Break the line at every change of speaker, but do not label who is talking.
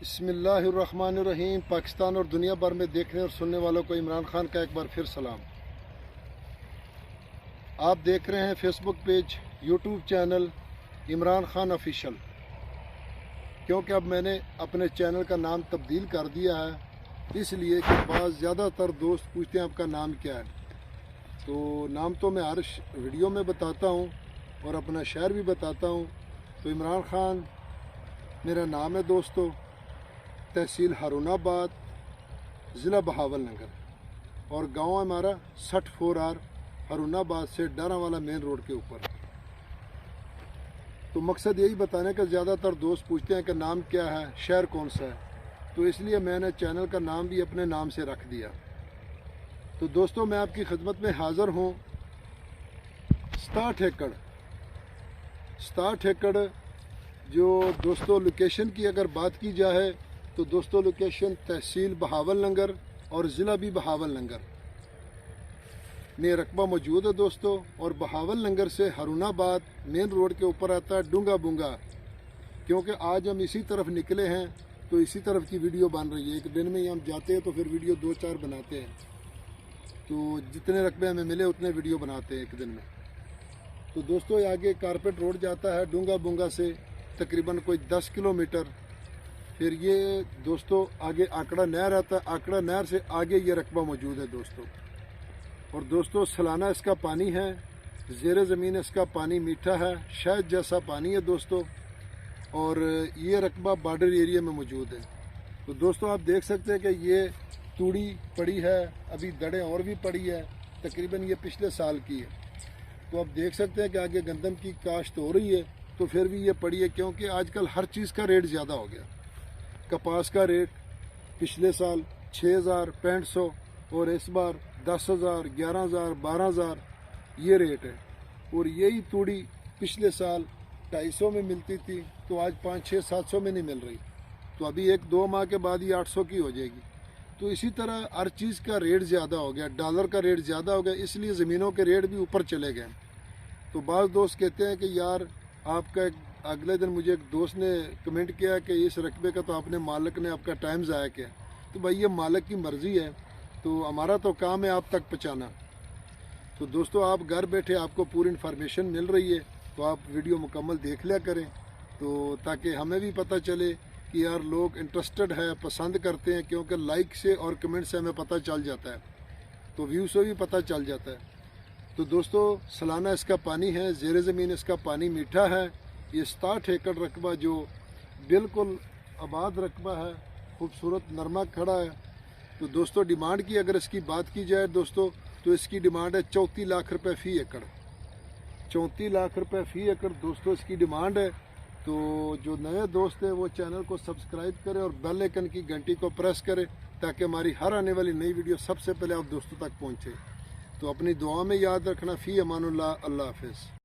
बिस्मिल्लाहिर्रहमानिर्रहीम। पाकिस्तान और दुनिया भर में देखने और सुनने वालों को इमरान खान का एक बार फिर सलाम। आप देख रहे हैं Facebook page, YouTube channel Imran Khan official. क्योंकि अब मैंने अपने चैनल का नाम तब्दील कर दिया है, इसलिए कि ज़्यादातर दोस्त पूछते हैं आपका नाम क्या है। तो नाम तो मैं हर वीडियो में बताता हूँ और अपना शहर भी बताता हूँ। तो इमरान खान मेरा नाम है दोस्तों, तहसील हारूनाबाद, ज़िला बहावलनगर, और गांव हमारा 64R हारूनाबाद से डारावाला मेन रोड के ऊपर। तो मकसद यही बताने का, ज़्यादातर दोस्त पूछते हैं कि नाम क्या है, शहर कौन सा है, तो इसलिए मैंने चैनल का नाम भी अपने नाम से रख दिया। तो दोस्तों मैं आपकी खिदमत में हाज़िर हूँ। 67 एकड़ जो दोस्तों लोकेशन की अगर बात की जाए तो दोस्तों लोकेशन तहसील बहावलनगर और ज़िला भी बहावलनगर में रकबा मौजूद है दोस्तों। और बहावलनगर से हारूनाबाद मेन रोड के ऊपर आता है डूंगा बुंगा। क्योंकि आज हम इसी तरफ निकले हैं तो इसी तरफ की वीडियो बन रही है। एक दिन में ही हम जाते हैं तो फिर वीडियो 2-4 बनाते हैं, तो जितने रकबे हमें मिले उतने वीडियो बनाते हैं एक दिन में। तो दोस्तों आगे कारपेट रोड जाता है डूंगा बुंगा से तकरीबन कोई 10 किलोमीटर। फिर ये दोस्तों आगे आकड़ा नहर आता है, आकड़ा नहर से आगे ये रकबा मौजूद है दोस्तों। और दोस्तों सालाना इसका पानी है, ज़ेरे ज़मीन इसका पानी मीठा है, शहद जैसा पानी है दोस्तों। और ये रकबा बॉर्डर एरिया में मौजूद है। तो दोस्तों आप देख सकते हैं कि ये तूड़ी पड़ी है, अभी दड़ें और भी पड़ी है, तकरीबन ये पिछले साल की है। तो आप देख सकते हैं कि आगे गंदम की काश्त हो रही है, तो फिर भी ये पड़ी है। क्योंकि आजकल हर चीज़ का रेट ज़्यादा हो गया। कपास का रेट पिछले साल 6,000-6,500 और इस बार 10,000, 11,000, 12,000 ये रेट है। और यही तूड़ी पिछले साल 250 में मिलती थी, तो आज 500-600-700 में नहीं मिल रही। तो अभी 1-2 माह के बाद ये 800 की हो जाएगी। तो इसी तरह हर चीज़ का रेट ज़्यादा हो गया, डॉलर का रेट ज़्यादा हो गया, इसलिए ज़मीनों के रेट भी ऊपर चले गए। तो बाज़ दोस्त कहते हैं कि यार आपका अगले दिन मुझे एक दोस्त ने कमेंट किया कि इस रकबे का तो आपने मालिक ने आपका टाइम ज़ाया किया। तो भाई ये मालिक की मर्ज़ी है, तो हमारा तो काम है आप तक पहुँचाना। तो दोस्तों आप घर बैठे आपको पूरी इन्फॉर्मेशन मिल रही है, तो आप वीडियो मुकम्मल देख लिया करें, तो ताकि हमें भी पता चले कि यार लोग इंटरेस्टेड है, पसंद करते हैं। क्योंकि लाइक से और कमेंट से हमें पता चल जाता है, तो व्यू से भी पता चल जाता है। तो दोस्तों सालाना इसका पानी है, ज़ेरे ज़मीन इसका पानी मीठा है। ये 67 एकड़ रकबा जो बिल्कुल आबाद रकबा है, खूबसूरत नरमा खड़ा है। तो दोस्तों डिमांड की अगर इसकी बात की जाए दोस्तों, तो इसकी डिमांड है 34 लाख रुपए फ़ी एकड़। 34 लाख रुपए फ़ी एकड़ दोस्तों इसकी डिमांड है। तो जो नए दोस्त हैं वो चैनल को सब्सक्राइब करें और बेल आइकन की घंटी को प्रेस करें, ताकि हमारी हर आने वाली नई वीडियो सबसे पहले आप दोस्तों तक पहुँचे। तो अपनी दुआ में याद रखना। फ़ी अमानुल्लाह, अल्लाह हाफ़िज़।